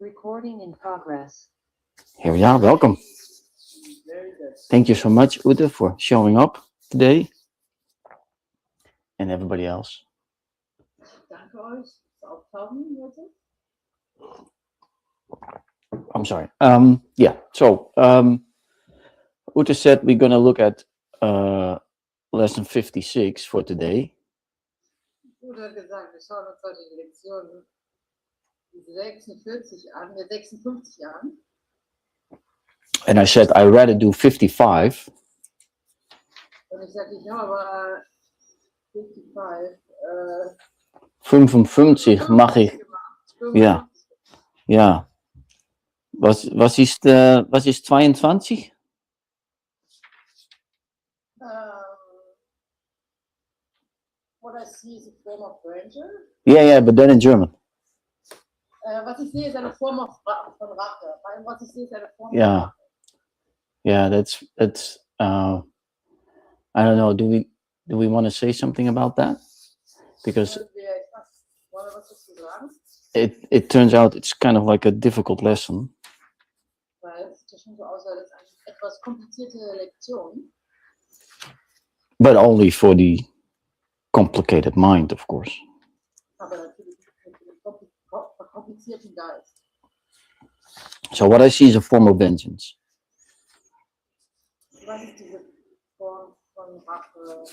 Recording in progress. Here we are. Welcome. Thank you so much, Ute, for showing up today. And everybody else. Danke euch fürs Auftauchen heute. I'm sorry. So Ute said we're going to look at lesson 56 for today. Ute hat gesagt, wir schauen uns heute die Lektion 46 an, 56 an. And I said I'd rather do 55. Und ich sagte, ich habe aber 55. 55 mag ich. Ja. Ja. Was ist 22? What I see is a form of grandeur. Yeah, but then in German. Was ich sehe, ist eine Form von Rache. Was ich sehe, ist eine Form Yeah. von Rache. Yeah, that's I don't know, do we want to say something about that? Because Wollen wir was dazu sagen? it turns out it's kind of like a difficult lesson. Weil es sieht ja schon so aus, als eine etwas komplizierte Lektion. But only for the complicated mind, of course. Aber natürlich für den komplizierten Geist. So what I see is a form of vengeance. Was ist diese Form von Rache?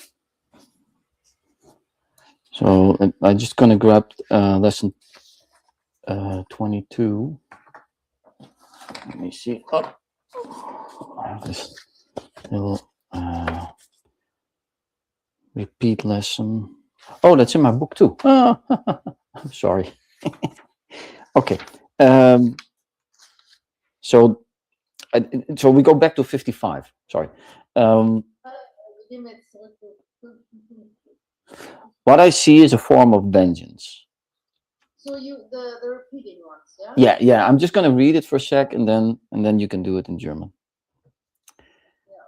So I'm just going to grab lesson 22. Let me see. Oh, I have this little repeat lesson. Oh, that's in my book too. Oh, I'm sorry. Okay. So we go back to 55. Sorry. What I see is a form of vengeance. So the repeating ones, yeah? Yeah. I'm just going to read it for a sec, and then you can do it in German. Yeah.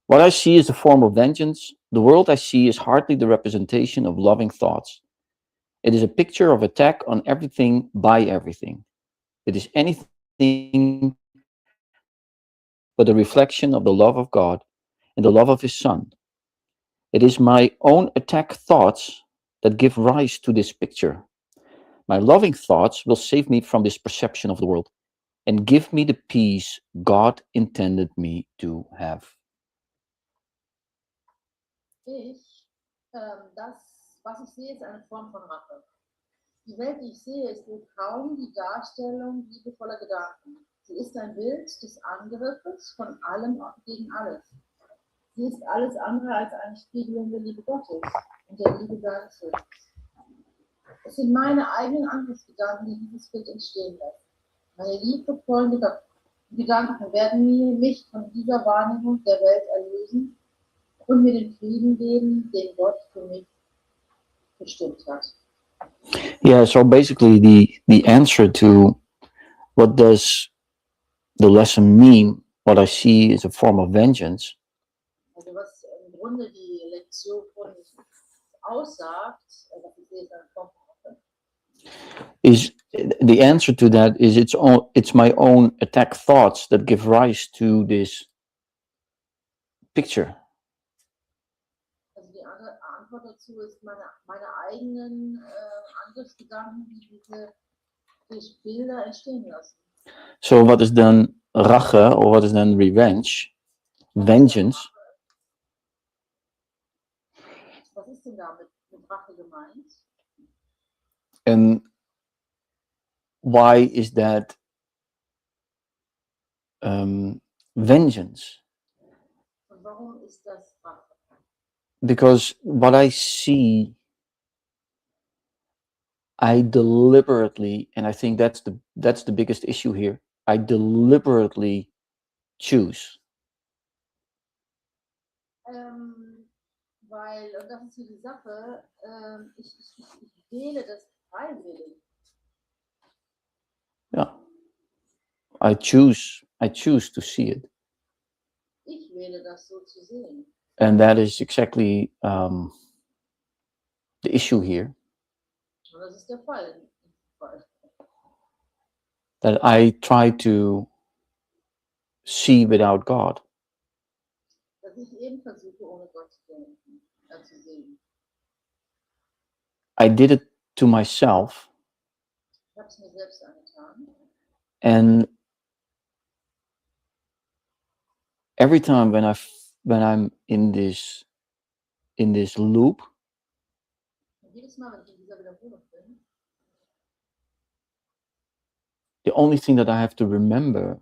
What I see is a form of vengeance. The world I see is hardly the representation of loving thoughts. It is a picture of attack on everything by everything. It is anything but a reflection of the love of God and the love of His Son. It is my own attack thoughts that give rise to this picture. My loving thoughts will save me from this perception of the world and give me the peace God intended me to have. Was ich sehe, ist eine Form von Rache. Die Welt, die ich sehe, ist wohl kaum die Darstellung liebevoller Gedanken. Sie ist ein Bild des Angriffes von allem gegen alles. Sie ist alles andere als eine Spiegelung der Liebe Gottes und der Liebe seines Sohnes. Es sind meine eigenen Angriffsgedanken, die dieses Bild entstehen lassen. Meine liebevollen Gedanken werden mich von dieser Wahrnehmung der Welt erlösen und mir den Frieden geben, den Gott für mich bestimmt hat. Yeah, so basically the answer to what does the lesson mean, what I see is a form of vengeance. Also was im Grunde die Lektion von aussagt, was ich sehe, ist eine Form von Rache. Is the answer to that is it's my own attack thoughts that give rise to this picture. Also die Antwort dazu ist meine eigenen Angriffsgedanken, die diese Bilder entstehen lassen. So what is then rache, or what is then revenge? Vengeance. Was ist denn da mit Rache gemeint? And why is that vengeance? Und warum ist das Rache? Because what I see, I deliberately, and I think that's the biggest issue here, I deliberately choose. Weil, und das ist hier die Sache, ich wähle das freiwillig. Yeah. I choose to see it. Ich wähle das so zu sehen. And that is exactly the issue here. Und das ist der Fall. that I try to see without God. dass ich eben versuche, ohne Gott zu denken, zu sehen. I did it to myself, Ich habe es mir selbst angetan. and every time when I'm in this loop, Und jedes Mal, wenn ich in dieser Wiederholung bin, the only thing that I have to remember,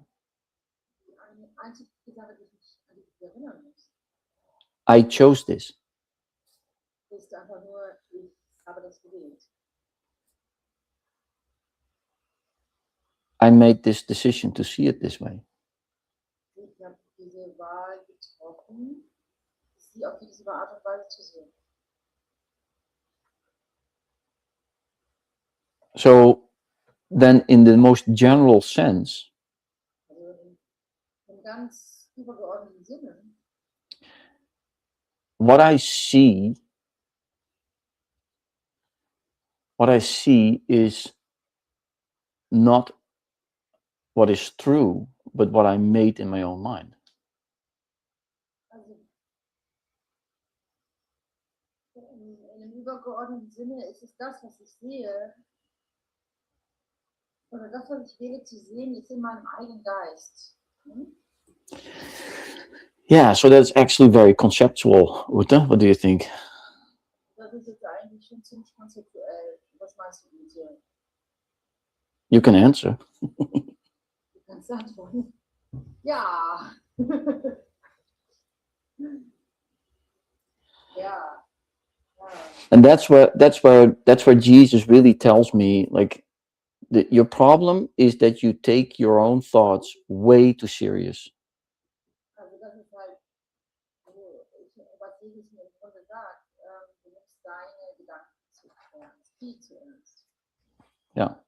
die einzige Sache, die ich an die ich mich erinnern muss, I chose this. ist einfach nur, ich habe das gewählt. I made this decision to see it this way. Ich habe diese Wahl getroffen, sie auf diese Art und Weise zu sehen. So then, in the most general sense, Also im ganz übergeordneten Sinne, what I see is not what is true, but what I made in my own mind. also in einem übergeordneten Sinne ist es das, was ich sehe, oder das, was ich wähle zu sehen, ist in meinem eigenen Geist. Hm? Yeah, so that's actually very conceptual, Ute. What do you think? Das ist jetzt eigentlich schon ziemlich konzeptuell. Was meinst du, Ute? You can answer. Du kannst antworten. Ja. Ja. And that's where Jesus really tells me, like, your problem is that you take your own thoughts way too serious. Also das ist halt, also was Jesus mir im Grunde sagt, du nimmst deine Gedanken zu ernst, viel zu ernst. Yeah.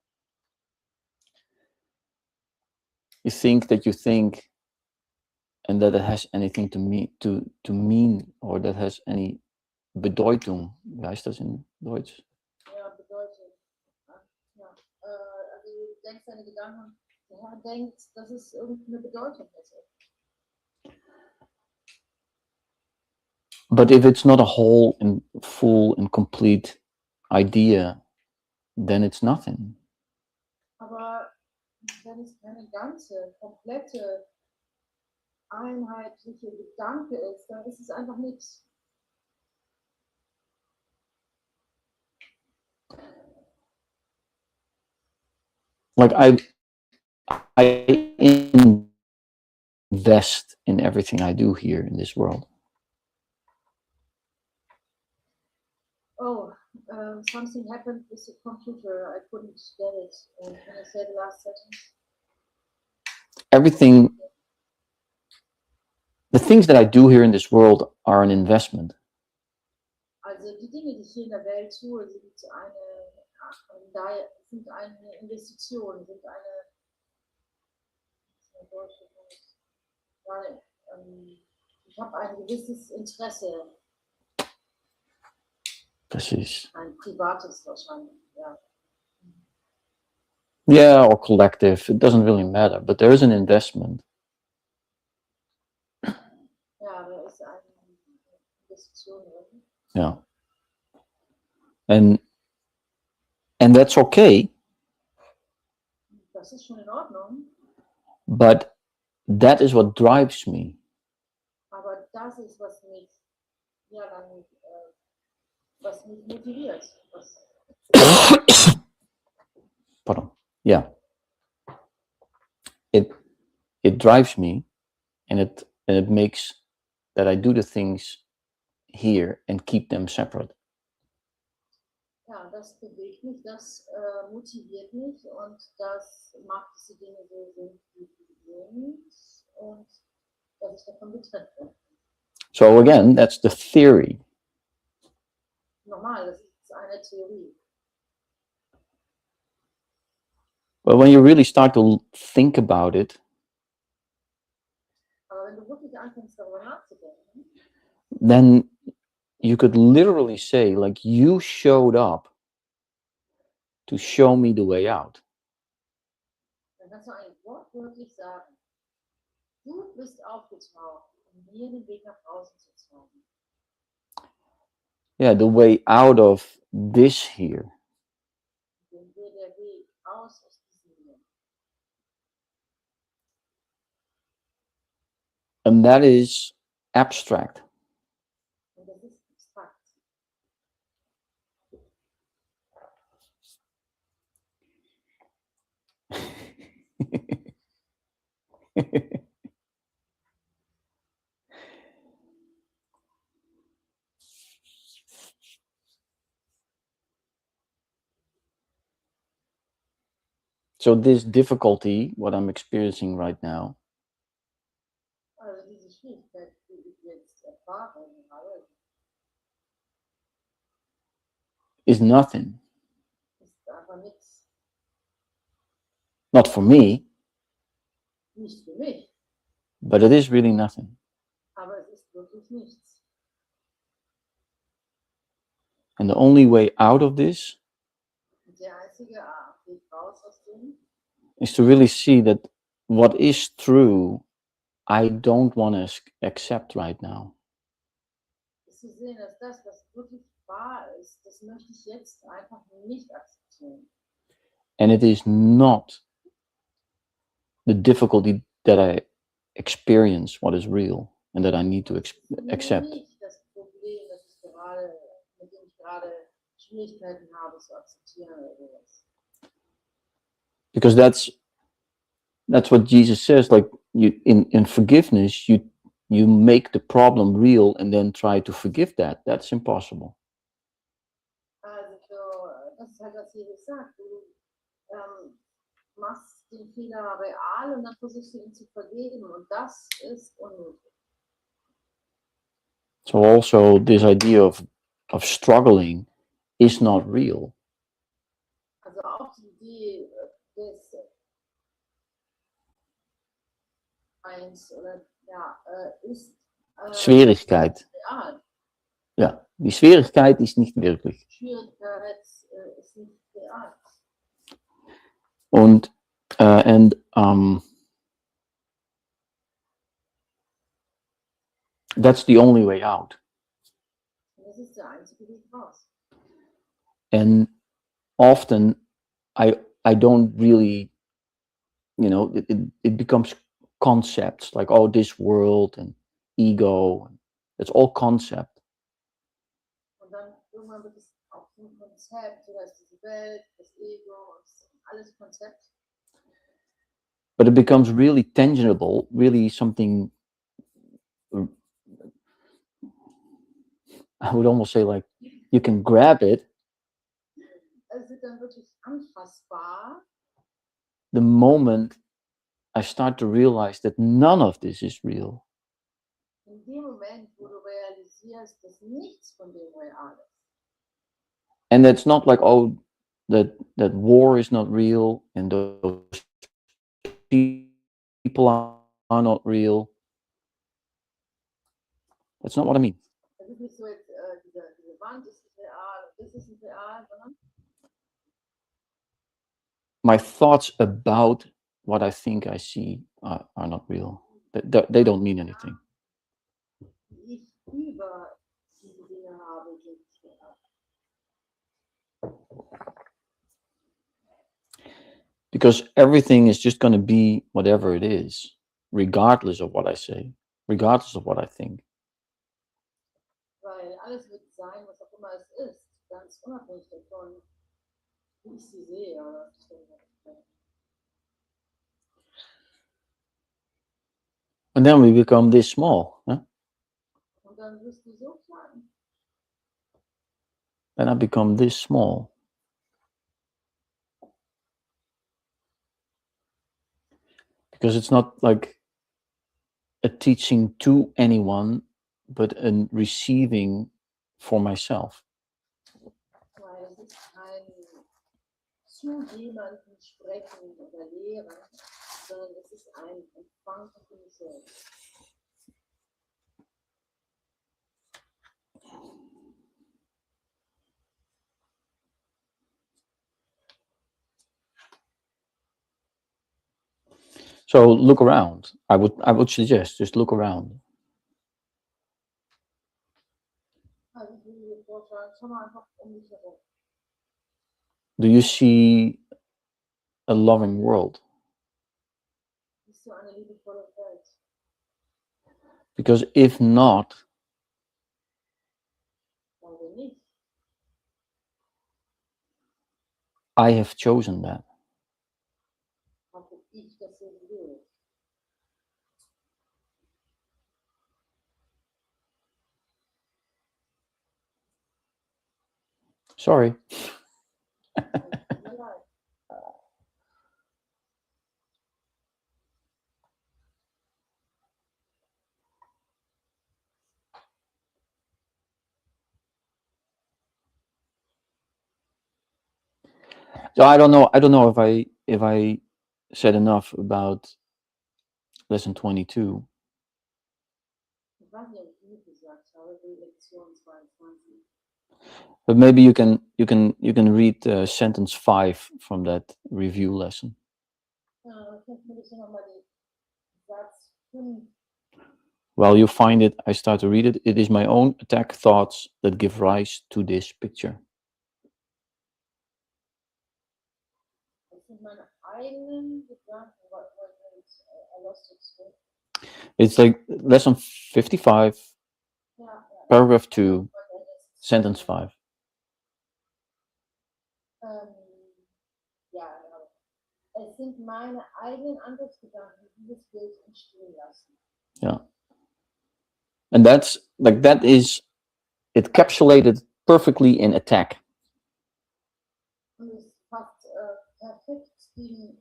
You think that you think, and that it has anything to mean, or that has any Bedeutung. Wie heißt das in Deutsch? Ja, bedeutet. Ja. Also du denkst deine Gedanken, der Herr denkt, dass es irgendeine Bedeutung hätte. But if it's not a whole and full and complete idea, then it's nothing. Aber wenn es keine ganze, komplette, einheitliche Gedanke ist, dann ist es einfach nichts. Like I invest in everything I do here in this world. Oh, something happened with the computer. I couldn't get it. Can you say the last sentence? Everything, the things that I do here in this world are an investment. Also die Dinge, die ich hier in der Welt tue, sind eine Investition, sind eine ich habe ein gewisses Interesse. Precies. Ein privates wahrscheinlich, ja. Yeah, or collective, it doesn't really matter, but there is an investment. Ja, da ist eine Investition drin. Yeah. And that's okay, Das ist schon in Ordnung, but that is what drives me. aber das ist, was mich, ja, dann, was mich motiviert. Pardon. Yeah. It drives me, and it makes that I do the things here and keep them separate. Ja, das bewegt mich, das motiviert mich und das macht, dass die Dinge so sind, wie sie sind und dass ich davon getrennt bin. So again, that's the theory. Normal, das ist eine Theorie. But when you really start to think about it, Aber wenn du wirklich anfängst, darüber nachzudenken, then you could literally say, like, you showed up to show me the way out. dann kannst du eigentlich wortwörtlich sagen, du bist aufgetaucht, um mir den Weg nach draußen zu zeigen. Yeah, the way out of this here. Denn dir der Weg aus diesem hier. And that is abstract. Und das ist abstrakt. So this difficulty, what I'm experiencing right now, Also diese Schwierigkeit, die ich jetzt erfahre, is nothing. ist einfach nichts. Not for me, Nicht für mich, but it is really nothing. aber es ist wirklich nichts. And the only way out of this Und der einzige Weg raus aus dem is to really see that what is true, I don't want to accept right now. ist zu sehen, dass das, was wirklich wahr ist, das möchte ich jetzt einfach nicht akzeptieren. And it is not the difficulty that I experience what is real and that I need to accept. Nicht das Problem, das ich gerade, mit dem ich gerade Schwierigkeiten habe zu akzeptieren oder sowas. Because that's what Jesus says. Like you in forgiveness, you make the problem real and then try to forgive that. That's impossible. Also, das ist halt, was Jesus sagt. Du machst den Fehler real und dann versuchst du ihn zu vergeben und das ist unmöglich. So also this idea of struggling is not real. Also auch die Idee des Eins oder ja, ist Schwierigkeit. real. Ja, die Schwierigkeit ist nicht wirklich. Schwierigkeit ist nicht real. Und that's the only way out. Und das ist der einzige Weg raus. And often I don't really, it becomes concepts like, oh, this world and ego. It's all concept. Und dann irgendwann wird es auch ein Konzept, so dass diese Welt, das Ego, alles Konzept. But it becomes really tangible, really something, I would almost say, like, you can grab it Es wird dann wirklich anfassbar, the moment I start to realize that none of this is real. in dem Moment, wo du realisierst, dass nichts von dem real ist. And that's not like, oh, that war is not real and those people are not real. That's not what I mean. Es ist nicht so, jetzt, diese Wand ist nicht real und das ist nicht real, sondern My thoughts about what I think I see are not real. They don't mean anything. die ich über diese Dinge habe, sind nicht real. Because everything is just going to be whatever it is, regardless of what I say, regardless of what I think. Weil alles wird sein, was auch immer es ist, ganz unabhängig davon, wie ich sie sehe. Oder was ich denke. And then we become this small. Huh? Und dann wirst du so klein. Then I become this small. Because it's not like a teaching to anyone, but a receiving for myself. Weil es ist kein zu jemandem sprechen oder lehren, sondern es ist ein Empfang für mich selbst. So look around. I would suggest just look around. Also ich würde dir vorschlagen, schau mal einfach um dich herum. Do you see a loving world? Siehst du eine liebevolle Welt? Because if not, Glaube nicht. I have chosen that. Habe ich das so gewählt. Sorry. Tut mir leid. So I don't know if I said enough about lesson 22. Ich weiß nicht, ob ich genug gesagt habe, die Lektion 22. But maybe you can read sentence 5 from that review lesson. Kannst du bitte nochmal den Satz 5 While you find it, I start to read it. It is my own attack thoughts that give rise to this picture. Das sind meine eigenen Gedanken. I lost it. So. It's like lesson 55, Ja, paragraph 2, sentence 5. Ja, genau. Es sind meine eigenen Angriffsgedanken, die dieses Bild entstehen lassen. Yeah. And that is it encapsulated perfectly in attack. Und es passt perfekt den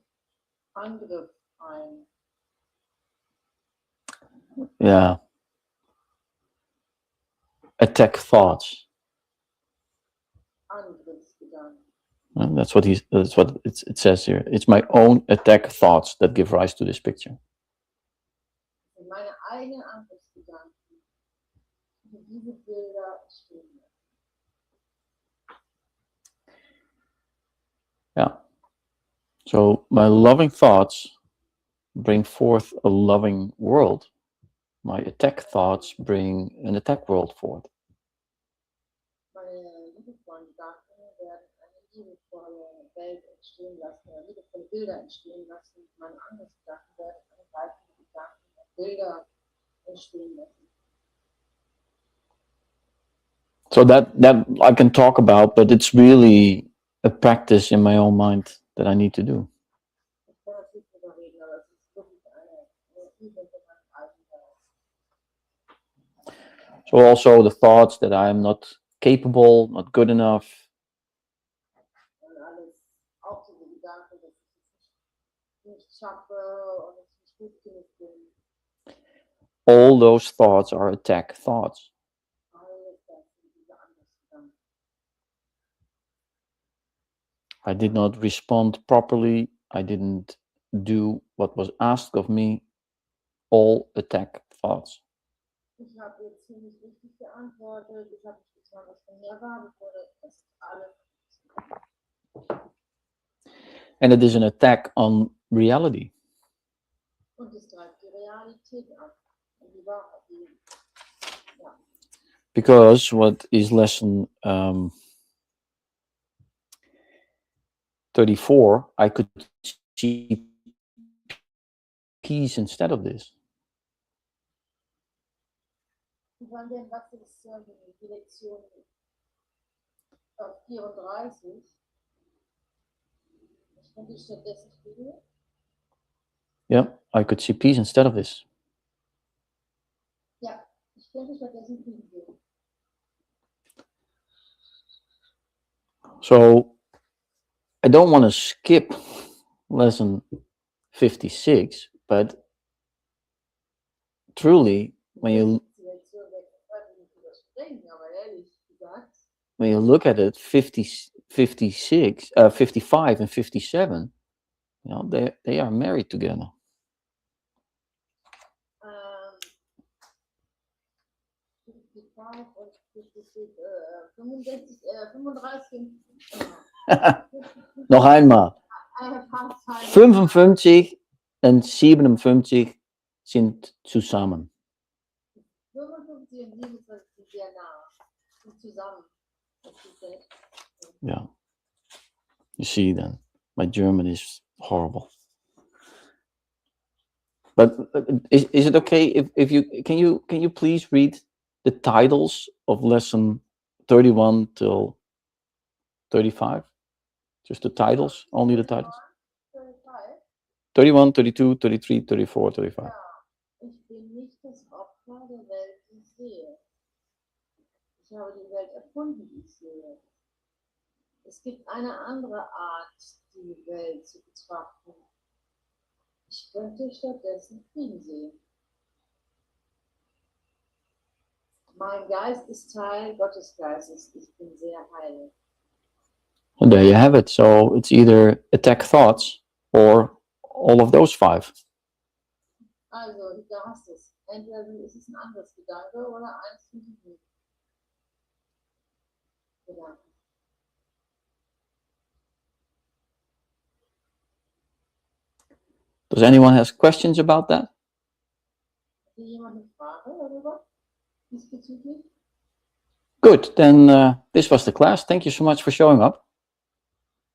Angriff ein. Yeah. Attack thoughts. Angriffsgedanken. That's what it says here. It's my own attack thoughts that give rise to this picture. Und meine eigenen Angriffsgedanken, die diese Bilder entstehen lassen. Yeah. So my loving thoughts bring forth a loving world. My attack thoughts bring an attack world forth. Meine liebevollen Gedanken werden eine liebevolle Welt entstehen lassen, oder liebevolle Bilder entstehen lassen. Meine Angriffsgedanken werden eine greifende Gedanken und Bilder entstehen lassen. So that I can talk about, but it's really a practice in my own mind that I need to do. Ich kann natürlich darüber reden, aber es ist wirklich eine Übung in meinem eigenen Geist. So also the thoughts that I am not capable, not good enough, Und alles, auch diese Gedanken, dass ich es nicht schaffe und dass ich nicht gut genug bin. all those thoughts are attack thoughts. Alles das sind diese Angriffsgedanken. I did not respond properly. I didn't do what was asked of me. All attack thoughts. Ich habe jetzt hier nicht richtig geantwortet. Ich habe nicht getan, was von mir erwartet wurde. Das ist alles. And it is an attack on reality. Und es greift die Realität ab. Und die Wahrheit. Ja. Because what is lesson 34, I could see peace instead of this. Und dann denn, was ist die Lektion 34? Ich könnte stattdessen spielen. Yeah, I could see peace instead of this. Ja, ich könnte stattdessen spielen. So I don't want to skip lesson 56, but truly, when you look at it, 55 and 57, you know, they are married together. 55 und 35. Noch einmal. 55 und 57 sind zusammen. 55 und 27 sind sehr nah. Sind zusammen. Das ist sehr, Yeah. You see then, my German is horrible. But is it okay if you can you please read the titles of lesson 31 till 35? Just the titles, only the titles. 35. 31, 32, 33, 34, 35. Ja, ich bin nicht das Opfer der Welt, die ich sehe. Ich habe die Welt erfunden, die ich sehe. Es gibt eine andere Art, die Welt zu betrachten. Ich könnte stattdessen Frieden sehen. Mein Geist ist Teil Gottes Geistes. Ich bin sehr heil. And there you have it. So it's either attack thoughts or all of those 5. Also, da hast du es. Entweder ist es ein anderes Gedanke oder eins von diesen Gedanken. Does anyone have questions about that? Hat hier jemand eine Frage darüber? Diesbezüglich? Good. Then this was the class. Thank you so much for showing up.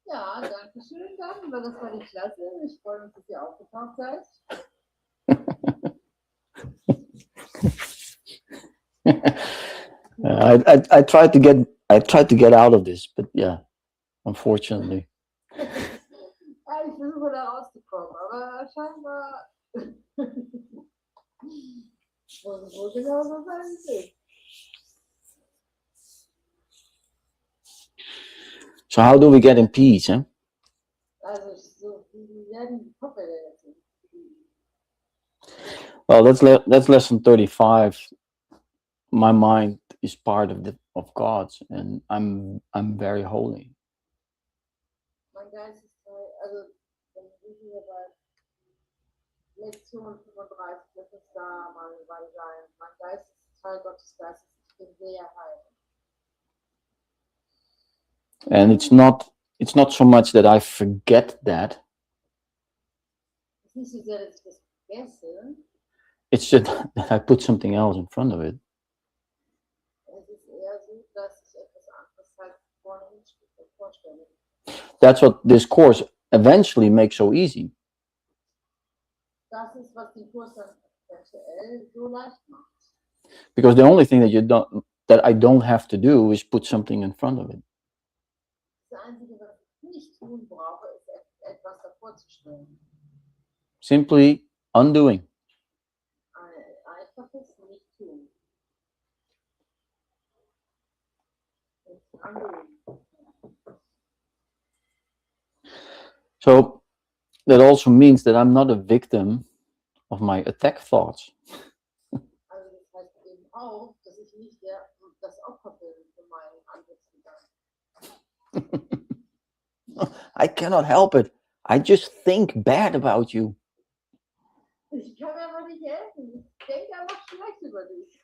Ja, danke schön dann, weil das war die Klasse. Ich freue mich, dass ihr aufgetaucht seid. I tried to get out of this, but yeah, unfortunately. Ja, ich versuche da rauszukommen, aber scheinbar muss es wohl genauso sein wie es ist. So how do we get in peace? Eh? Also, so, wie werden die Kopf jetzt? Well, that's lesson 35. My mind is part of God's, and I'm very holy. Mein Geist ist Teil, also, wenn wir hier bei Lektion 35, das ist da mal sein. Mein Geist ist Teil Gottes Geistes. Ich bin sehr heil. And it's not so much that I forget that. Es ist nicht so sehr, dass ich das vergesse. It's just that I put something else in front of it. Es ist eher so, dass ich etwas anderes halt vorne vorstelle. That's what this course eventually makes so easy. Das ist, was den Kurs dann eventuell so leicht macht. Because the only thing that I don't have to do is put something in front of it. Das Einzige, was ich nicht tun brauche, ist etwas davor zu stellen. Simply undoing. Ein einfaches Nicht-Tun. So that also means that I'm not a victim of my attack thoughts. Also das heißt eben auch, dass ich nicht das Opfer bin für meinen Angriffsgedanken. I cannot help it. I just think bad about you. Ich kann aber nicht helfen. Ich denke einfach schlecht über dich.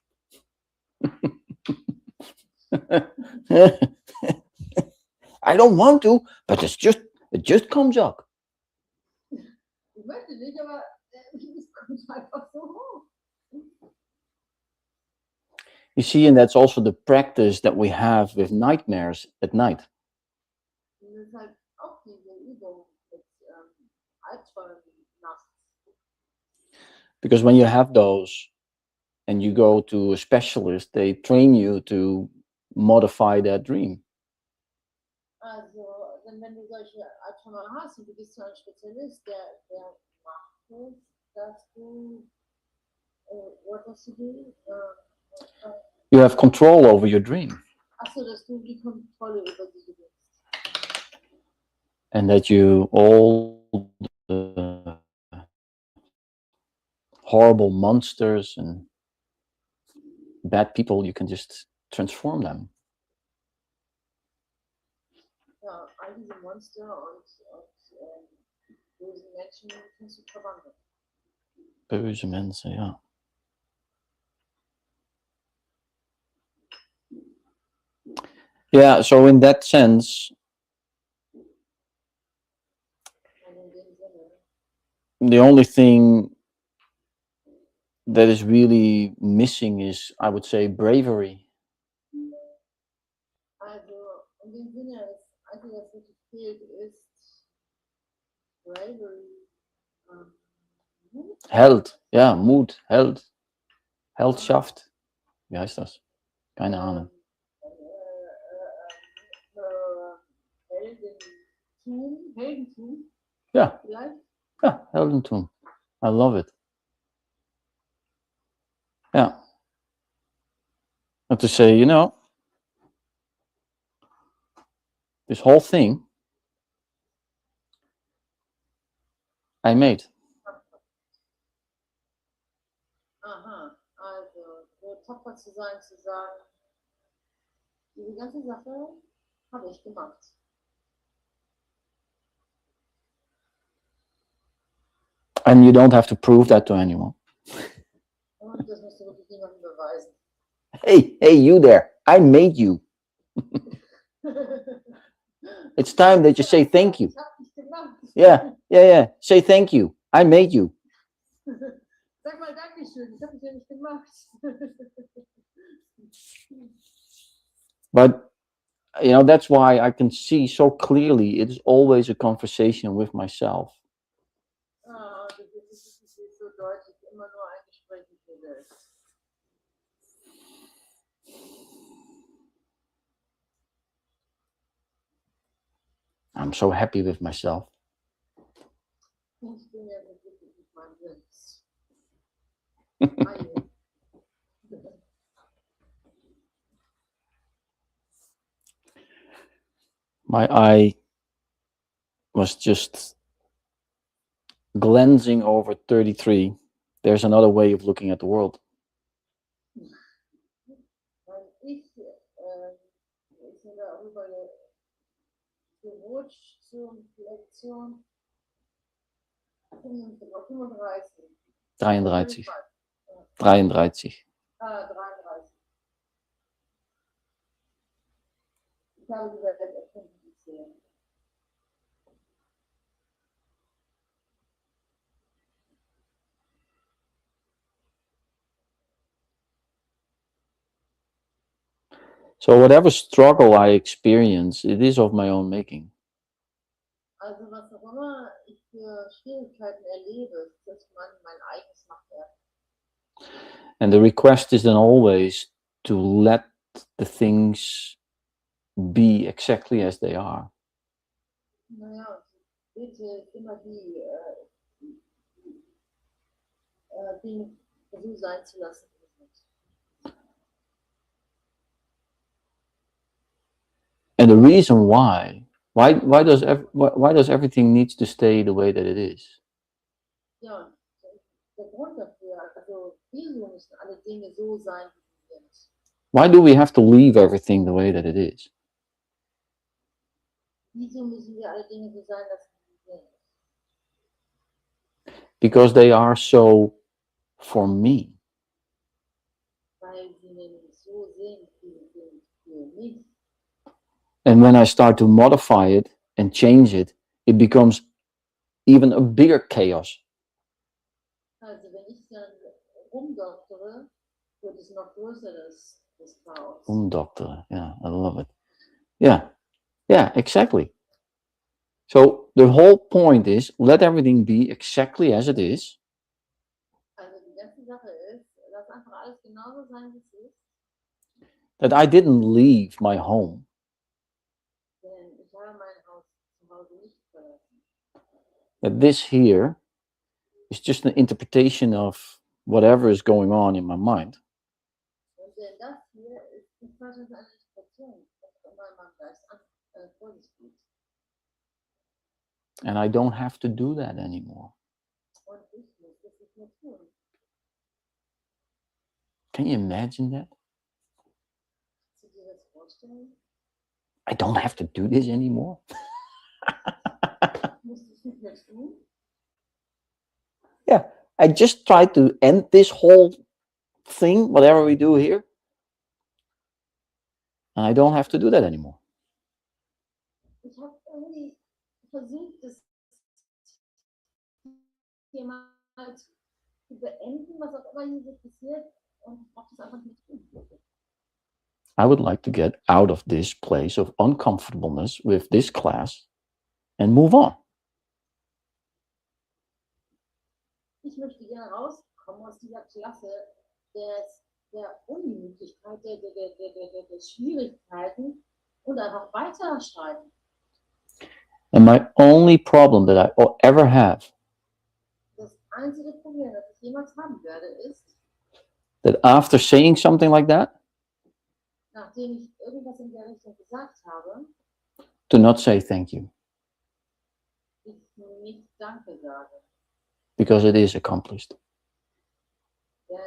I don't want to, but it just comes up. Ich möchte nicht, aber es kommt einfach so hoch. You see, and that's also the practice that we have with nightmares at night. Und das ist halt auch diese Übung mit Albträumen nachts. Because when you have those and you go to a specialist, they train you to modify that dream. Also, wenn du solche Albträume hast und du gehst zu einem Spezialist, der macht es, dass du, what does he do? You have control over your dream. Achso, dass du die Kontrolle über sie gewinnst. And that you all the horrible monsters and bad people, you can just transform them. Ja, all diese Monster und böse Menschen kannst du verwandeln. Böse mensen, ja. Yeah, so in that sense, Und in dem Sinne, The only thing that is really missing is, I would say, bravery. Also, in dem Sinne, das Einzige, was wirklich fehlt, ist Bravery. Mut. Held, ja, Mut, Held, Heldschaft. Wie heißt das? Keine Ahnung. Heldentum, Ja, vielleicht. ja, Heldentum. I love it. Yeah. And to say, you know, this whole thing I made. Aha, also so tapfer zu sein, zu sagen, diese ganze Sache habe ich gemacht. And you don't have to prove that to anyone. Und das musst du wirklich niemandem beweisen. Hey, you there. I made you. It's time that you say thank you. Ich habe dich gemacht. Yeah. Say thank you. I made you. Sag mal Dankeschön, ich habe dich ja nicht gemacht. But, you know, that's why I can see so clearly it is always a conversation with myself. Das ist so deutlich, immer nur ein Gespräch mit dir selbst. I'm so happy with myself. Ich bin ja so glücklich mit meinem Selbst. My eye was just glancing over 33. There's another way of looking at the world. Weil ich bin darüber gerutscht zur Lektion 35. 33. 33. 33. Ich habe die Welt erfunden gesehen. So whatever struggle I experience, it is of my own making. Also was auch immer ich für Schwierigkeiten erlebe, das ist mein eigenes Machwerk. And the request is then always to let the things be exactly as they are. Naja, bitte immer die Dinge so sein zu lassen, wie sie sind. And the reason why does everything needs to stay the way that it is? Ja, der Grund dafür, also wieso müssen alle Dinge so sein, wie sie sind? Why do we have to leave everything the way that it is? Wieso müssen wir alle Dinge so sein lassen, wie sie sind? Because they are so for me. Weil sie nämlich so sind, wie sie sind für mich. And when I start to modify it and change it, it becomes even a bigger chaos. Also wenn ich dann rumdoktere, wird es noch größer, das Chaos. Doctor, yeah, I love it. Yeah, exactly. So the whole point is, let everything be exactly as it is. Also die ganze Sache ist, lass einfach alles genauso sein, wie es ist. That I didn't leave my home. Denn ich habe mein Haus zu Hause nicht verlassen. That this here is just an interpretation of whatever is going on in my mind. Und denn das hier ist nicht falsch, eine Interpretation, was immer in meinem Geist vor sich geht. And I don't have to do that anymore. Und ich muss das nicht mehr tun. Can you imagine that? Kannst du dir das vorstellen? I don't have to do this anymore. Musst du es nicht mehr tun? Yeah, I just try to end this whole thing, whatever we do here. And I don't have to do that anymore. Ich habe irgendwie versucht, das Thema halt zu beenden, was auch immer hier so passiert, und ich brauche das einfach nicht tun. I would like to get out of this place of uncomfortableness with this class and move on. Ich möchte gerne rauskommen aus dieser Klasse der Unmöglichkeit, der Schwierigkeiten und einfach weiterschreiben. And my only problem that I ever have, Das einzige Problem, das ich jemals haben werde, ist, that after saying something like that, nachdem ich irgendwas in der Richtung gesagt habe, to not say thank you, ich nicht Danke sage. because it is accomplished. Denn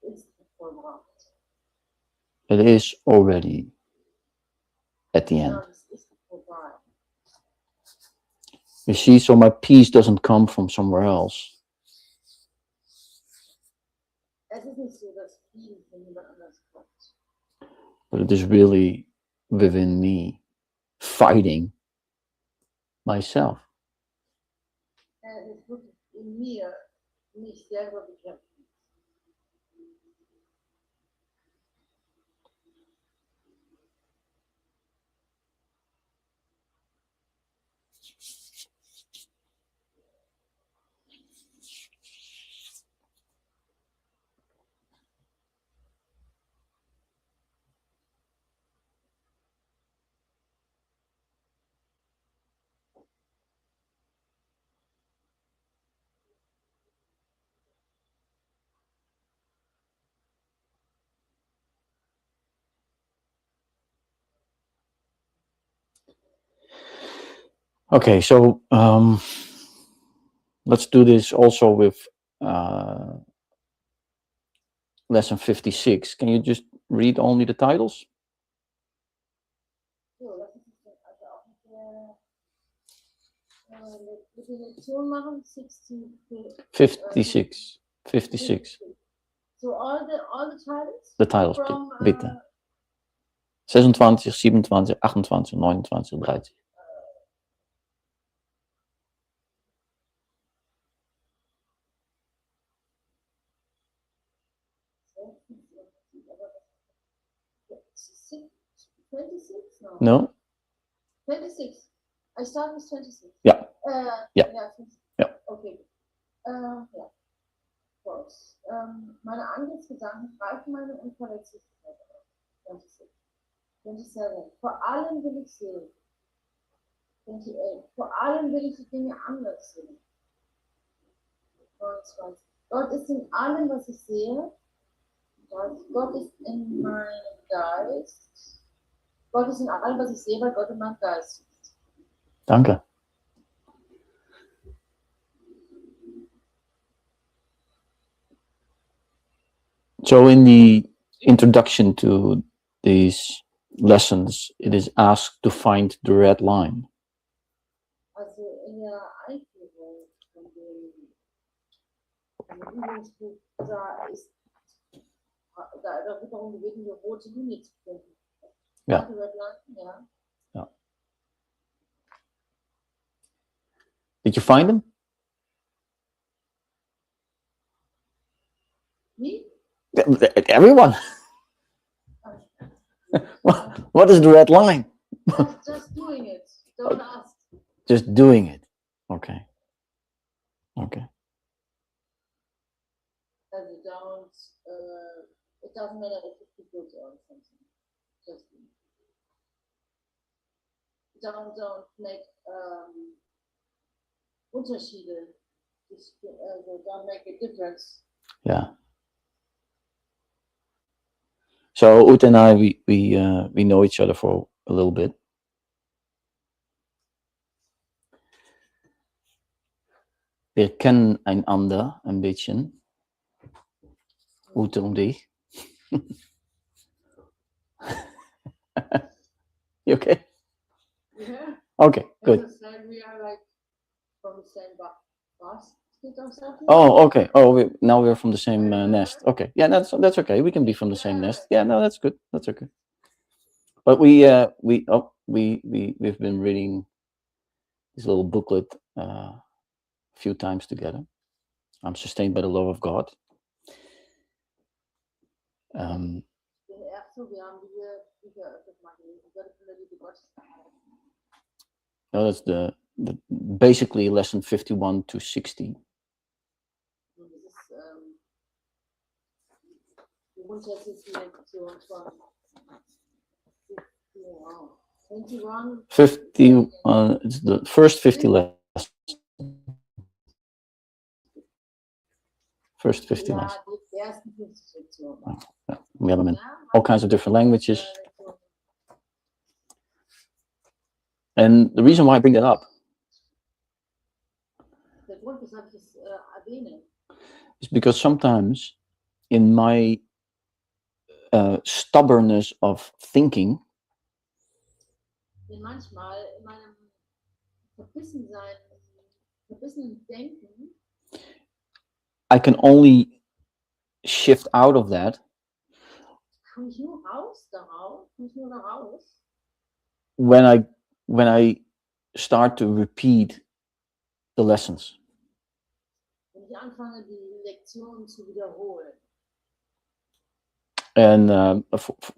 es ist vollbracht. It is already at the end. Ja, es ist vorbei. You see, so my peace doesn't come from somewhere else. Es ist nicht so, dass Frieden von jemand anders kommt. But it is really within me, fighting myself. Es ist wirklich in mir, mich selber bekämpfen. Okay, so let's do this also with lesson 56. Can you just read only the titles? So, lass uns das also auch mit der Lektion machen. 56. 56. So all the titles? The titles, From, bitte. 26, 27, 28, 29, 30. No? 26. I start with 26. Yeah. Yeah. 26. Yeah. Okay. Ja. Kurs. Meine Angriffsgedanken greifen meine Unverletzlichkeit auf. 26. 27. Vor allem will ich sehen. 28. Vor allem will ich die Dinge anders sehen. 29. Gott ist in allem, was ich sehe. Gott ist in meinem Geist. Gott ist in allem, was ich sehe, weil Gott in meinem Geist ist. Danke. So in the introduction to these lessons, it is asked to find the red line. Also in der Einführung von dem Übungsbuch, da wird darum gebeten, eine rote Linie zu finden. Ja. Ja. Ja. Did you find them? Wie? Everyone. What is the red line? Just doing it. Don't ask. Just doing it. Okay. Okay. Also don't, it doesn't matter if it's good or something. Just don't make Unterschiede. Don't make a difference. Yeah. So Ute and I, we know each other for a little bit. Wir kennen einander ein bisschen. Ute und ich. You okay? Yeah. Okay, good. We are like from the same basket or something. Oh, okay. Oh, now we're from the same nest. Okay, yeah, that's okay. We can be from the same nest. Yeah, no, that's good. That's okay. But we've been reading this little booklet a few times together. I'm sustained by the love of God. Den ersten, wir haben diese Bücher öfters mal gelesen, Gott von der Liebe Gottes erhalten. That's the basically lesson 51 to 60. Und das ist die grundsätzliche Lektion von 21. 50, it's the first 50 lessons. First 50 Ja, lessons. die ersten 50 Lektionen. Yeah. We have them in Ja, all kinds of different languages. And the reason why I bring that up Der Grund, weshalb ich das erwähne, is because sometimes in my stubbornness of thinking, denn manchmal in meinem verbissenen Denken, I can only shift out of that komme ich nur da raus, when I start to repeat the lessons. wenn ich anfange, die Lektionen zu wiederholen. And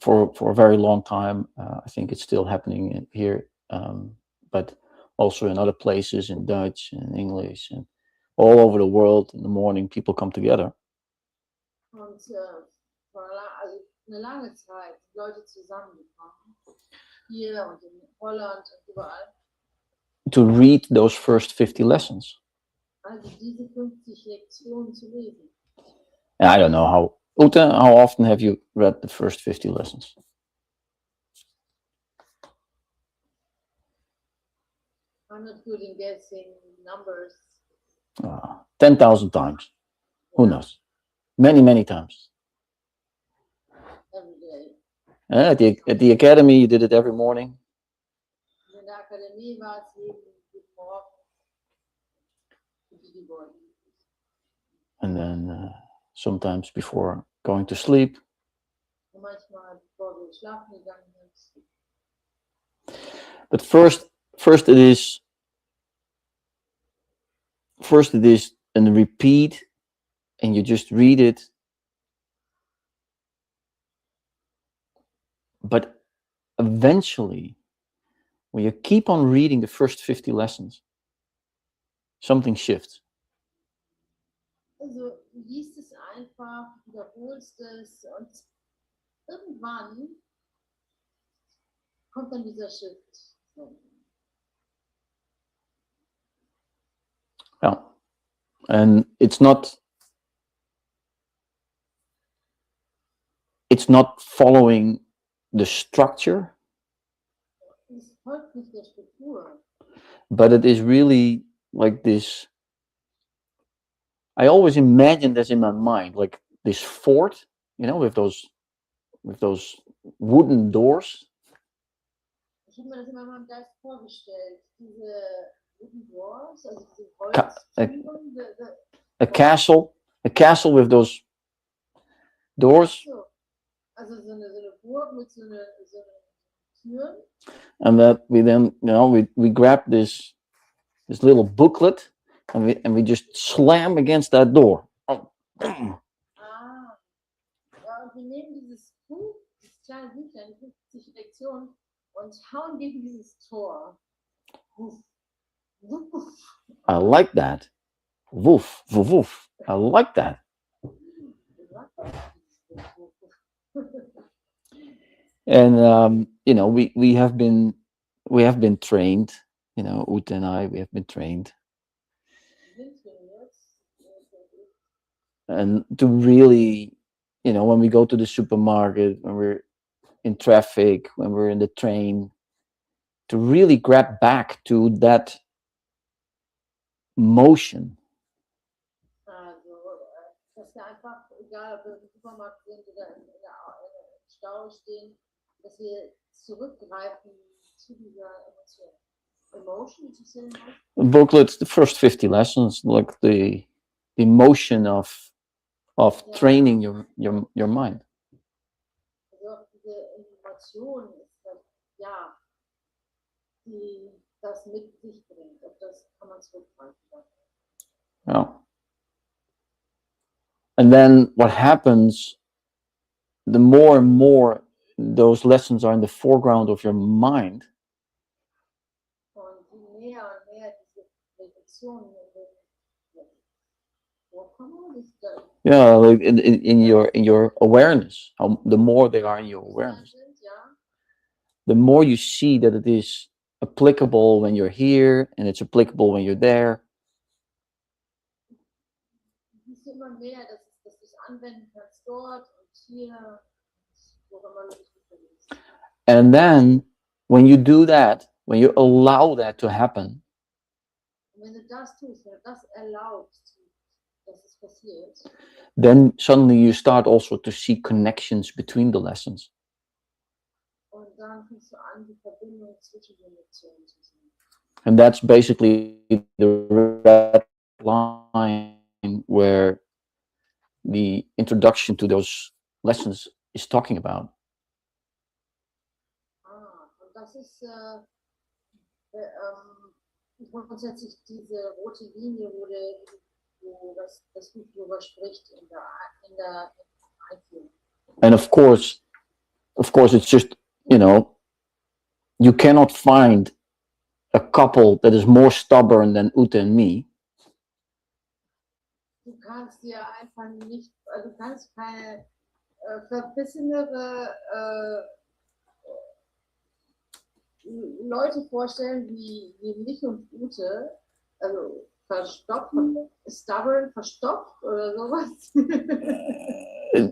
for a very long time, I think it's still happening here, but also in other places, in Dutch and English, and all over the world. In the morning, people come together. Und also eine lange Zeit sind Leute zusammengekommen, hier und in Holland und überall, To read those first 50 lessons. also diese 50 Lektionen zu lesen. And I don't know how often have you read the first 50 lessons? I'm not good in guessing numbers. 10,000 times. Who knows? Many, many times. Every day. At the academy, you did it every morning. In der Akademie war es jeden Morgen. And then sometimes before going to sleep. Und manchmal bevor wir schlafen gegangen sind. But first it is a repeat, and you just read it. But eventually, when you keep on reading the first 50 lessons, something shifts. Also du liest es einfach, wiederholst es und irgendwann kommt dann dieser Shift. Yeah. And it's not following the structure, Es folgt nicht der Struktur. but it is really like this. I always imagine this in my mind, like this fort, with those wooden doors. Ich habe mir das immer in meinem Geist vorgestellt. Diese wooden doors, also diese Holztüren. A castle with those doors. So. Also so eine Burg mit so einer Tür. And that we then, we grab this little booklet and we just slam against that door. Ja, und wir nehmen dieses Buch, dieses kleine Büchlein, 50 Lektionen, und hauen gegen dieses Tor. Wuff. Wuff. I like that. Woof, woof, woof. I like that. And we have been trained. Ute and I, we have been trained, and to really, when we go to the supermarket, when we're in traffic, when we're in the train, to really grab back to that motion. Dass wir einfach, egal ob wir im Supermarkt sind oder im Stau stehen, dass wir zurückgreifen zu dieser Emotion. Emotion, did you say? Booklet, the first 50 lessons, like the emotion of training your mind. Also diese Emotion ist das, die das mit sich bringt. Und das kann man zurückgreifen. Ja. And then what happens, the more and more those lessons are in the foreground of your mind, Und je mehr und mehr diese Reflexionen vorkommen, yeah, like in your awareness, the more they are in your awareness, sind, ja, the more you see that it is applicable when you're here and it's applicable when you're there. siehst du immer mehr, dass du es anwenden kannst dort und hier, wo immer du dich befindest. And then when you do that, when you allow that to happen, Und wenn du das tust, wenn du das erlaubst, dass es passiert, then suddenly you start also to see connections between the lessons. und dann fängst du an, die Verbindung zwischen den Lektionen zu sehen. And that's basically the red line where the introduction to those lessons is talking about. Und das ist grundsätzlich diese rote Linie, wo das Buch darüber spricht in der Einführung. And of course, it's just, you cannot find a couple that is more stubborn than Ute and me. Du kannst dir einfach nicht, du kannst keine verbissenere Leute vorstellen wie mich und Ute, also verstopft, stubborn, verstopft oder sowas.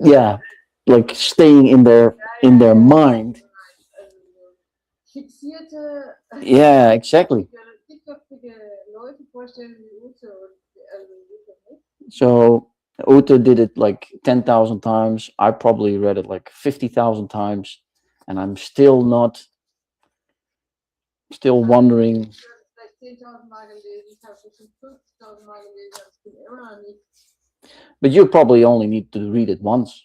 Yeah, like staying in their mind. Also fixierte, Yeah, exactly. dickköpfige Leute vorstellen wie Ute und Ute nicht. So Ute did it like 10,000 times. I probably read it like 50,000 times, and I'm still wondering. Ich habe es vielleicht 10.000 Mal gelesen, ich habe es bestimmt 50.000 Mal gelesen, aber ich bin immer noch nicht. But you probably only need to read it once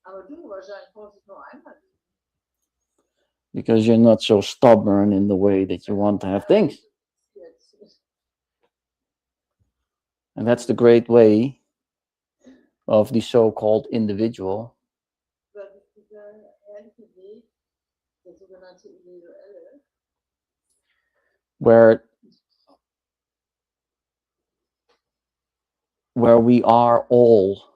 Aber du wahrscheinlich brauchst es nur einmal lesen. because you're not so stubborn in the way that you want to have things. And that's the great way of the so-called individual, Das ist dieser herrliche Weg, der sogenannte Individuelle, where we are all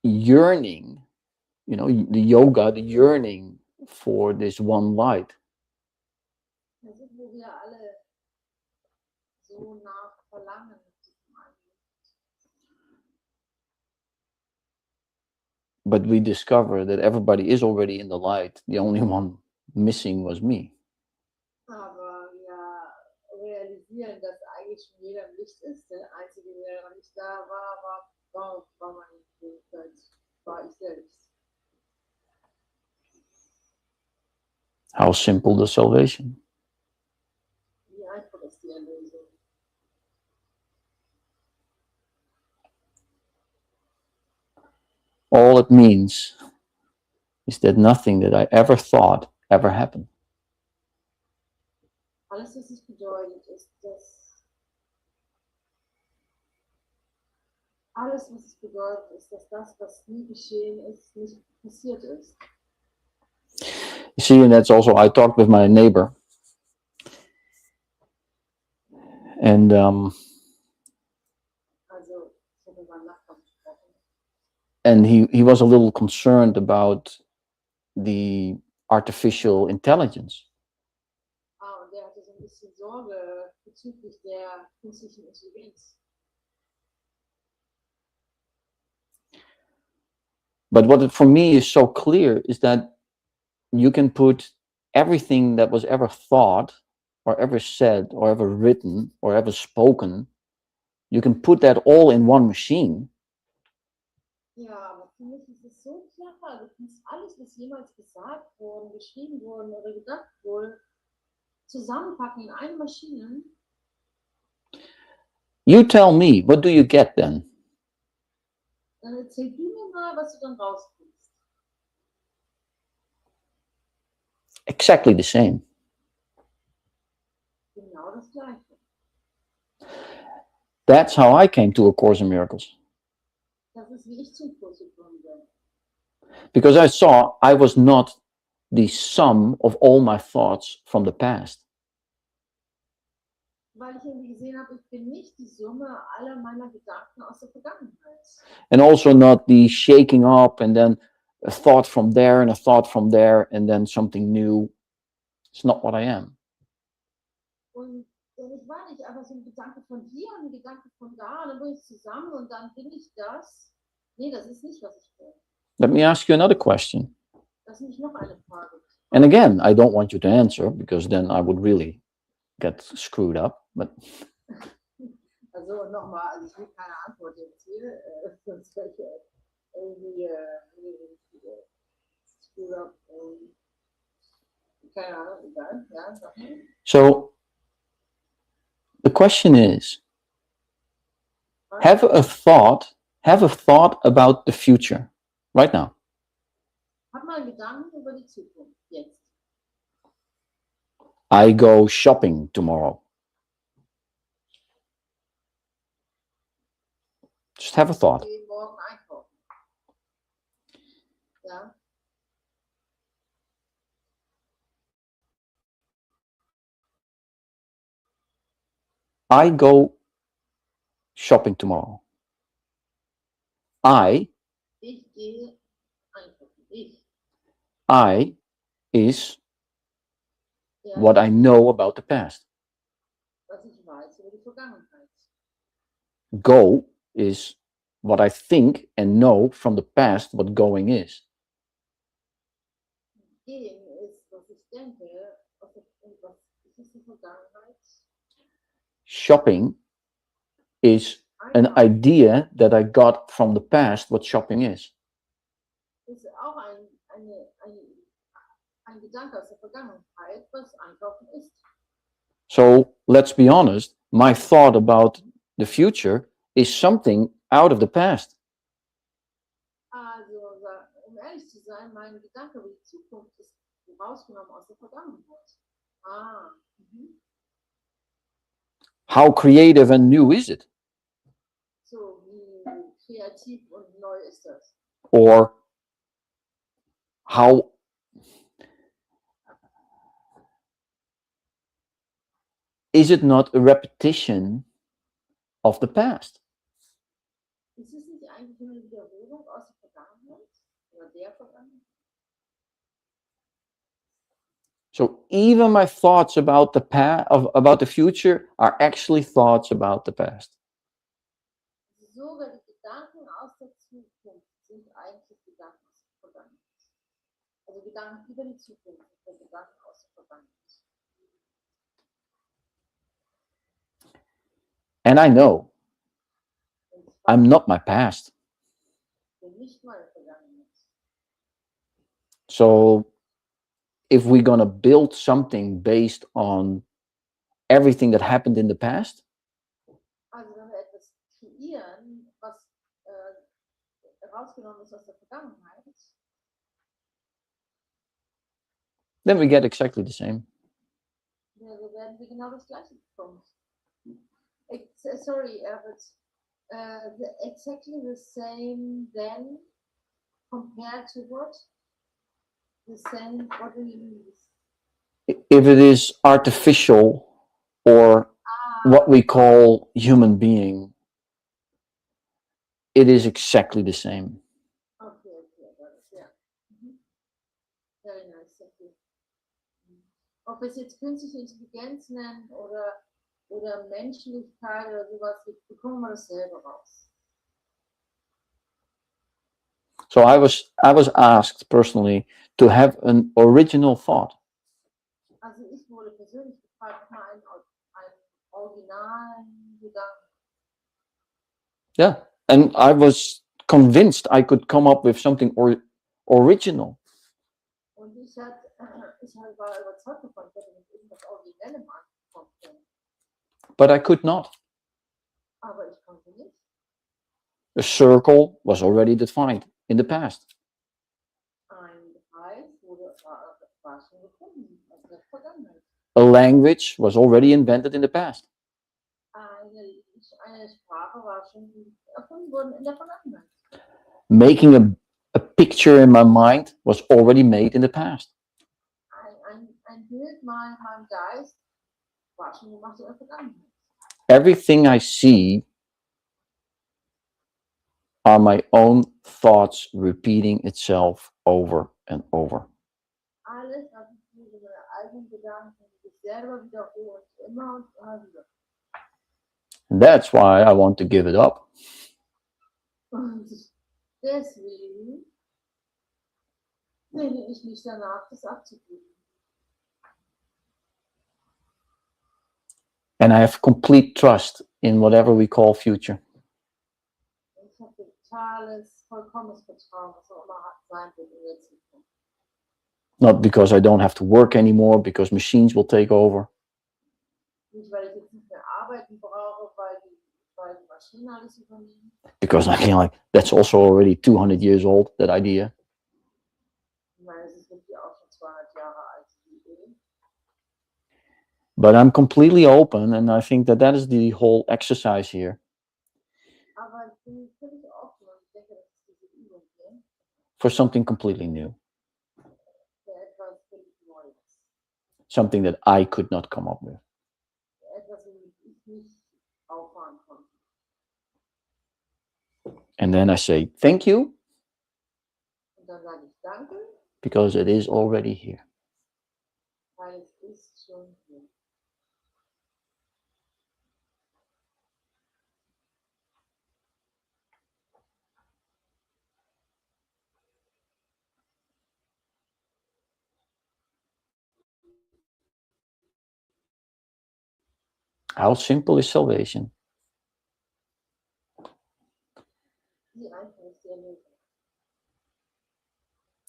yearning, the yoga, the yearning for this one light. das ist, wo wir alle so nach verlangen. But we discover that everybody is already in the light. The only one missing was me. Aber wir realisieren, dass eigentlich schon jeder im Licht ist. Der Einzige, der noch nicht da war meine Fähigkeit, war ich selbst. How simple the salvation. Wie einfach ist die Erlösung? All it means is that nothing that I ever thought ever happened. Alles, was es bedeutet, ist, dass das, was nie geschehen ist, nicht passiert ist. You see, and that's also, I talked with my neighbor, and Also, ich habe mit meinem Nachbarn gesprochen. and he was a little concerned about the artificial intelligence. Und der hatte so ein bisschen Sorge bezüglich der künstlichen Intelligenz. But what for me is so clear is that you can put everything that was ever thought or ever said or ever written or ever spoken, you can put that all in one machine. Ja, aber für mich ist es so klar, du kannst alles, was jemals gesagt wurde, geschrieben wurde oder gedacht wurde, zusammenpacken in eine Maschine. You tell me, what do you get then? Dann erzähl du mir mal, was du dann rauskriegst. Exactly the same. Genau das Gleiche. That's how I came to A Course in Miracles. Das ist, wie ich zum Kurs gekommen bin. Because I saw I was not the sum of all my thoughts from the past. Weil ich irgendwie gesehen habe, ich bin nicht die Summe aller meiner Gedanken aus der Vergangenheit. And also not the shaking up and then a thought from there and a thought from there and then something new. It's not what I am. Und ich war nicht einfach so ein Gedanke von hier und ein Gedanke von da, und dann bin ich zusammen und dann bin ich das. Nee, das ist nicht, was ich bin. Let me ask you another question. Das ist nicht noch eine Frage. And again, I don't want you to answer because then I would really get screwed up. But Also nochmal, also ich will keine Antwort jetzt hier, sonst wäre ich irgendwie screwed up. Keine Ahnung, egal. Ja, sag mal. so the question is, have a thought about the future right now. Hab mal Gedanken über die Zukunft jetzt. I go shopping tomorrow. Just have a thought. Ich gehe morgen einkaufen. Ja. I go shopping tomorrow. Ich gehe einkaufen. I is Ja, what I know about the past. was ich weiß über die Vergangenheit. Go is what I think and know from the past what going is. Gehen ist, was ich denke, was ist die Vergangenheit? Shopping is an Einkaufen idea that I got from the past what shopping is. ist auch ein Gedanke aus der Vergangenheit, was Einkaufen ist. So let's be honest, my thought about the future is something out of the past. Also, um ehrlich zu sein, mein Gedanke über die Zukunft ist rausgenommen aus der Vergangenheit. Mhm. How creative and new is it? So, wie kreativ und neu ist das? Or how is it not a repetition of the past? Ist es nicht eigentlich nur eine Wiederholung aus der Vergangenheit? Oder der Vergangenheit? So even my thoughts about about the future are actually thoughts about the past. Sogar die Gedanken aus der Zukunft sind eigentlich Gedanken aus der Vergangenheit. Also Gedanken über die Zukunft sind Gedanken aus der Vergangenheit. And I know Und ich I'm weiß, not my past. ich bin nicht meine Vergangenheit. So if we're going to build something based on everything that happened in the past, Also wenn wir etwas kreieren, was rausgenommen ist aus der Vergangenheit, then we get exactly the same. werden wir genau das Gleiche bekommen. Sorry, Elbert. Exactly the same then compared to what? The same, what do you mean? If it is artificial or what we call human being, it is exactly the same. Okay, got it, yeah. Very nice, thank you. Ob wir es jetzt künstliche Intelligenz nennen oder Menschlichkeit oder sowas, wir bekommen wir dasselbe raus. So I was asked personally to have an original thought. Also ich wurde persönlich gefragt, mal einen originalen Gedanken. Yeah, and I was convinced I could come up with something original. Und ich war überzeugt davon, ich hätte mit irgendwas Originellem ankommen können. But I could not. Aber ich konnte nicht. A circle was already defined in the past. Ein Kreis war schon gefunden, also der Vergangenheit. A language was already invented in the past. Eine schon erfunden wurden in der Vergangenheit. Making a picture in my mind was already made in the past. Ein Bild mal in meinem Geist war schon gemacht in der Vergangenheit. Everything I see are my own thoughts repeating itself over and over. Alles, was ich sehe, sind meine eigenen Gedanken, die sich selber wiederholen, immer und immer wieder. And that's why I want to give it up. Und deswegen sehne ich mich danach, das abzugeben. And I have complete trust in whatever we call future. Ich habe totales, vollkommenes Vertrauen, was auch immer sein wird in der Zukunft. Not because I don't have to work anymore, because machines will take over. Nicht, weil ich jetzt nicht mehr arbeiten brauche, weil die Maschinen alles übernehmen. Because I feel like that's also already 200 years old, that idea. Ich meine, es ist wirklich auch schon 200 Jahre alt, die Idee. But I'm completely open, and I think that that is the whole exercise here. Aber ich bin völlig offen und ich denke, das ist diese Übung hier. For something completely new. Für etwas völlig Neues. Something that I could not come up with. Für etwas, womit ich nicht auffahren konnte. And then I say, thank you, Und dann sage ich Danke, because it is already here. weil es ist schon hier. How simple is salvation? Wie einfach ist die Erlösung.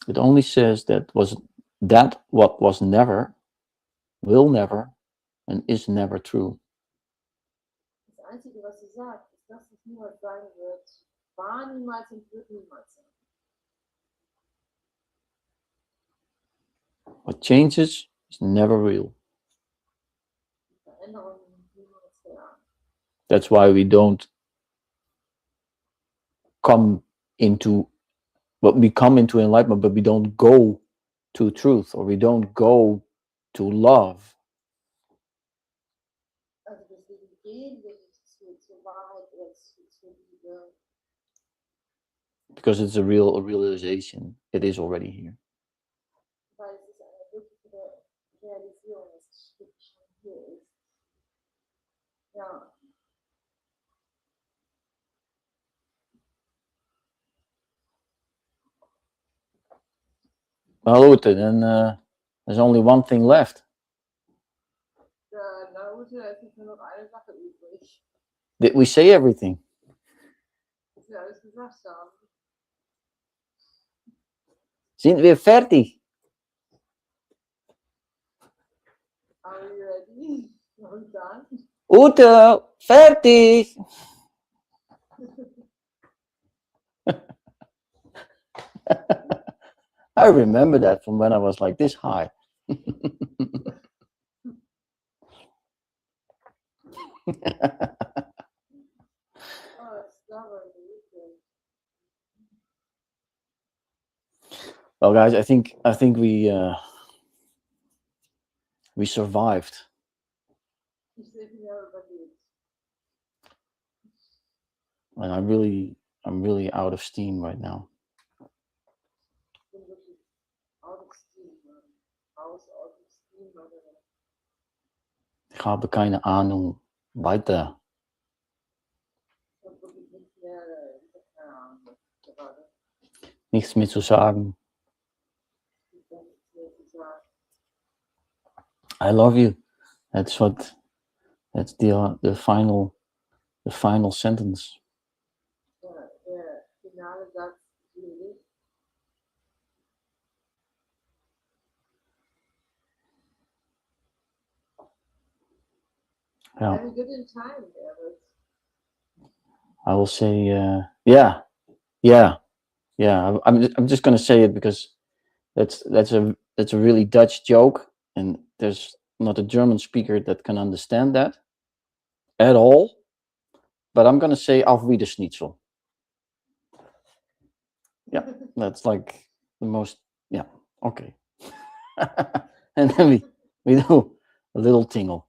It only says that what was never, will never, and is never true. Das Einzige, was sie sagt, ist, dass es niemals sein wird, war niemals und wird niemals sein. What changes is never real. Veränderungen sind niemals real. That's why we don't come into enlightenment, but we don't go to truth, or we don't go to love. Also deswegen gehen wir nicht zur Wahrheit oder zur Liebe, Because it's a realization. It is already here. weil es ist eine wirkliche Realisierung, dass es wirklich schon hier ist. Ja, Well, Ute, then there's only one thing left. na gut, da ist jetzt nur noch eine Sache übrig, Did we say everything? dass wir alles gesagt haben. Sind wir fertig? Are you ready? Und dann? Ute, fertig! I remember that from when I was like this high. Oh, stubborn. Well, guys, I think we survived. Ich sehe wieder überlebt. And I'm really out of steam right now. Ich bin wirklich out of steam. Out of steam. Ich habe keine Ahnung weiter. Ich habe wirklich nichts mehr, ich habe keine Ahnung gerade. Nichts mehr zu sagen. Ich habe nichts mehr zu sagen. I love you. That's the final sentence. Der finale Satz, ich liebe dich. Yeah. Very good in time, Elbert. I will say, yeah. I'm just gonna say it because that's a really Dutch joke, and there's not a German speaker that can understand that at all. but I'm gonna say Auf Wiederschnitzel. Yeah, that's like the most. Yeah, okay. And then we do a little tingle.